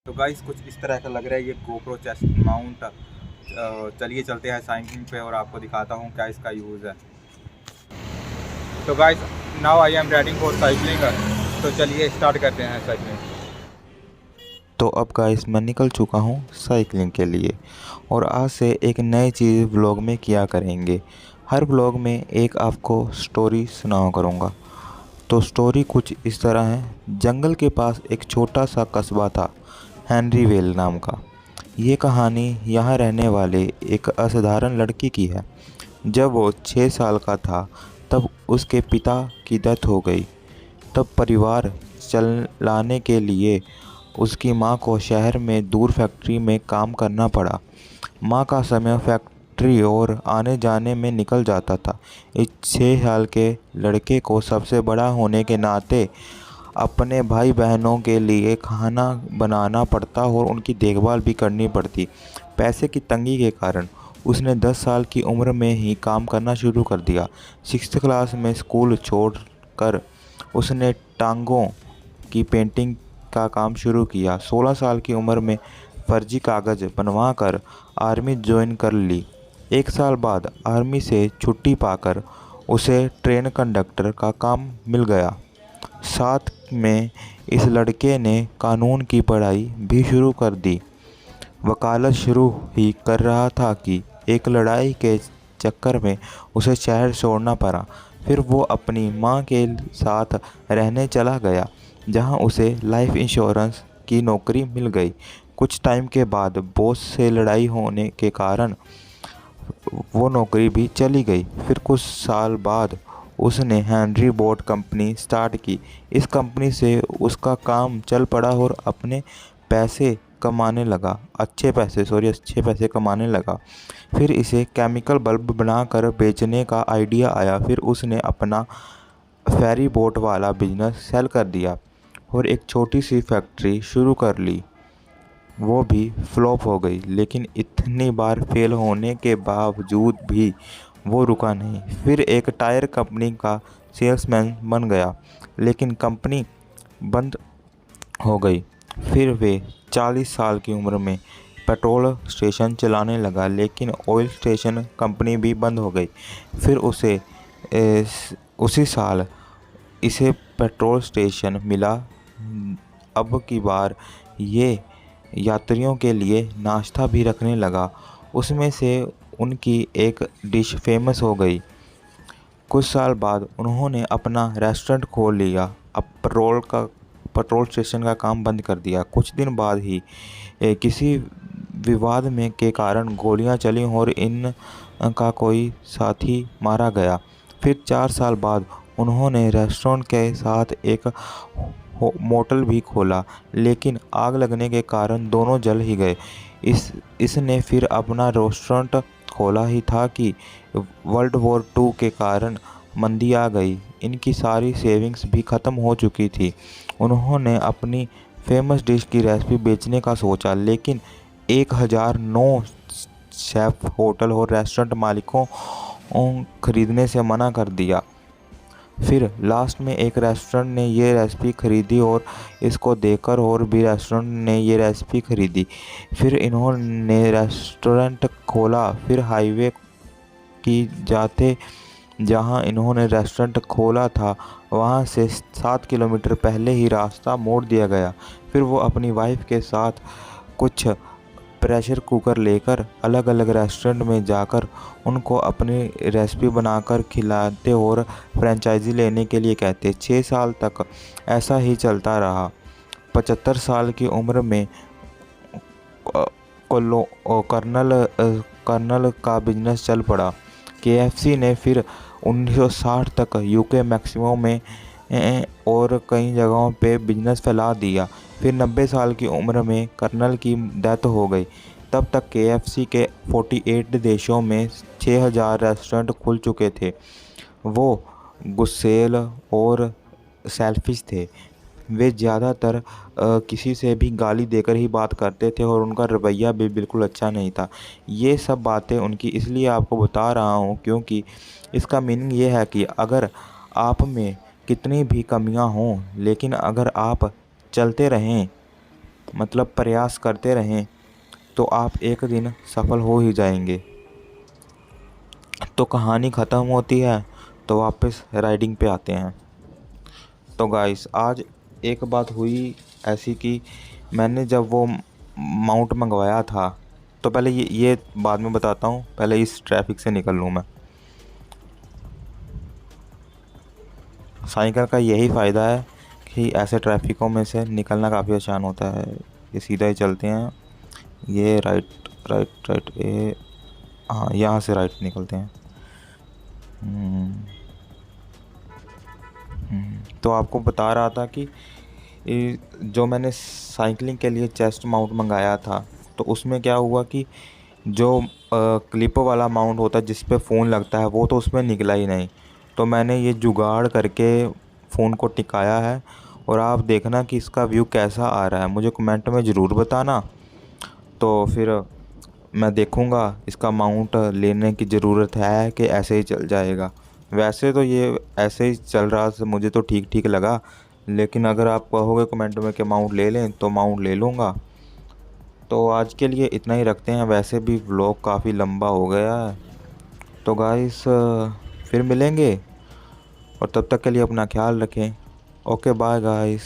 तो गाइस कुछ इस तरह का लग रहा है ये गोप्रो चेस्ट माउंट। चलिए चलते हैं साइकिलिंग पे और आपको दिखाता हूँ क्या इसका यूज़ है। तो guys now I am riding for cycling. तो चलिए स्टार्ट करते हैं साइकिलिंग। तो अब गाइस मैं निकल चुका हूँ साइकिलिंग के लिए और आज से एक नई चीज़ व्लॉग में किया करेंगे। हर व्लॉग में एक आपको स्टोरी सुनाया करूँगा। तो स्टोरी कुछ इस तरह है। जंगल के पास एक छोटा सा कस्बा था, हेनरीवेल नाम का। ये कहानी यहाँ रहने वाले एक असाधारण लड़की की है। जब वो 6 साल का था तब उसके पिता की डेथ हो गई। तब परिवार चलाने के लिए उसकी माँ को शहर में दूर फैक्ट्री में काम करना पड़ा। माँ का समय फैक्ट्री और आने जाने में निकल जाता था। इस 6 साल के लड़के को सबसे बड़ा होने के नाते अपने भाई बहनों के लिए खाना बनाना पड़ता और उनकी देखभाल भी करनी पड़ती। पैसे की तंगी के कारण उसने 10 साल की उम्र में ही काम करना शुरू कर दिया। 6th क्लास में स्कूल छोड़कर उसने टांगों की पेंटिंग का काम शुरू किया। 16 साल की उम्र में फर्जी कागज़ बनवाकर आर्मी ज्वाइन कर ली। 1 साल बाद आर्मी से छुट्टी पाकर उसे ट्रेन कंडक्टर का काम मिल गया। साथ में इस लड़के ने कानून की पढ़ाई भी शुरू कर दी। वकालत शुरू ही कर रहा था कि एक लड़ाई के चक्कर में उसे शहर छोड़ना पड़ा। फिर वो अपनी माँ के साथ रहने चला गया, जहाँ उसे लाइफ इंश्योरेंस की नौकरी मिल गई। कुछ टाइम के बाद बॉस से लड़ाई होने के कारण वो नौकरी भी चली गई। फिर कुछ साल बाद उसने हेनरी बोट कंपनी स्टार्ट की। इस कंपनी से उसका काम चल पड़ा और अपने पैसे कमाने लगा अच्छे पैसे कमाने लगा। फिर इसे केमिकल बल्ब बनाकर बेचने का आइडिया आया। फिर उसने अपना फेरी बोट वाला बिजनेस सेल कर दिया और एक छोटी सी फैक्ट्री शुरू कर ली। वो भी फ्लॉप हो गई, लेकिन इतनी बार फेल होने के बावजूद भी वो रुका नहीं। फिर एक टायर कंपनी का सेल्समैन बन गया, लेकिन कंपनी बंद हो गई। फिर वे 40 साल की उम्र में पेट्रोल स्टेशन चलाने लगा, लेकिन ऑयल स्टेशन कंपनी भी बंद हो गई। फिर उसी साल इसे पेट्रोल स्टेशन मिला। अब की बार ये यात्रियों के लिए नाश्ता भी रखने लगा। उसमें से उनकी एक डिश फेमस हो गई। कुछ साल बाद उन्होंने अपना रेस्टोरेंट खोल लिया। अब पेट्रोल स्टेशन का काम बंद कर दिया। कुछ दिन बाद ही किसी विवाद में के कारण गोलियां चली और इन का कोई साथी मारा गया। फिर 4 साल बाद उन्होंने रेस्टोरेंट के साथ एक मोटल भी खोला, लेकिन आग लगने के कारण दोनों जल ही गए। इसने फिर अपना रेस्टोरेंट खोला ही था कि वर्ल्ड वॉर 2 के कारण मंदी आ गई। इनकी सारी सेविंग्स भी ख़त्म हो चुकी थी। उन्होंने अपनी फेमस डिश की रेसिपी बेचने का सोचा, लेकिन 1009 शेफ, होटल और रेस्टोरेंट मालिकों खरीदने से मना कर दिया। फिर लास्ट में एक रेस्टोरेंट ने ये रेसिपी खरीदी और इसको देखकर और भी रेस्टोरेंट ने ये रेसिपी खरीदी। फिर इन्होंने रेस्टोरेंट खोला। फिर हाईवे की जाते जहां इन्होंने रेस्टोरेंट खोला था, वहां से 7 किलोमीटर पहले ही रास्ता मोड़ दिया गया। फिर वो अपनी वाइफ के साथ कुछ प्रेशर कुकर लेकर अलग अलग रेस्टोरेंट में जाकर उनको अपनी रेसिपी बनाकर खिलाते और फ्रेंचाइजी लेने के लिए कहते। 6 साल तक ऐसा ही चलता रहा। 75 साल की उम्र में कर्नल का बिजनेस चल पड़ा। केएफसी ने फिर 1960 तक यूके मैक्सिमो में और कई जगहों पे बिजनेस फैला दिया। फिर 90 साल की उम्र में कर्नल की डेथ हो गई। तब तक केएफसी के 48 देशों में 6000 रेस्टोरेंट खुल चुके थे। वो गुस्सैल और सेल्फिश थे। वे ज़्यादातर किसी से भी गाली देकर ही बात करते थे और उनका रवैया भी बिल्कुल अच्छा नहीं था। ये सब बातें उनकी इसलिए आपको बता रहा हूँ क्योंकि इसका मीनिंग ये है कि अगर आप में कितनी भी कमियां हों, लेकिन अगर आप चलते रहें मतलब प्रयास करते रहें तो आप एक दिन सफल हो ही जाएंगे। तो कहानी ख़त्म होती है तो वापस राइडिंग पे आते हैं। तो गाइस आज एक बात हुई ऐसी कि मैंने जब वो माउंट मंगवाया था, तो पहले ये बाद में बताता हूँ, पहले इस ट्रैफिक से निकल लूँ मैं। साइकिल का यही फ़ायदा है कि ऐसे ट्रैफिकों में से निकलना काफ़ी आसान होता है। ये सीधा ही चलते हैं, ये राइट राइट राइट, ये हाँ यहाँ से राइट निकलते हैं। तो आपको बता रहा था कि जो मैंने साइकिलिंग के लिए चेस्ट माउंट मंगाया था, तो उसमें क्या हुआ कि जो क्लिप वाला माउंट होता है जिस पे फ़ोन लगता है वो तो उसमें निकला ही नहीं। तो मैंने ये जुगाड़ करके फ़ोन को टिकाया है, और आप देखना कि इसका व्यू कैसा आ रहा है, मुझे कमेंट में ज़रूर बताना। तो फिर मैं देखूँगा इसका माउंट लेने की ज़रूरत है कि ऐसे ही चल जाएगा। वैसे तो ये ऐसे ही चल रहा था, मुझे तो ठीक ठीक लगा, लेकिन अगर आप कहोगे कमेंट में कि माउंट ले लें तो माउंट ले लूँगा। तो आज के लिए इतना ही रखते हैं, वैसे भी व्लॉग काफ़ी लंबा हो गया है। तो गाइस फिर मिलेंगे, और तब तक के लिए अपना ख्याल रखें। Okay bye guys.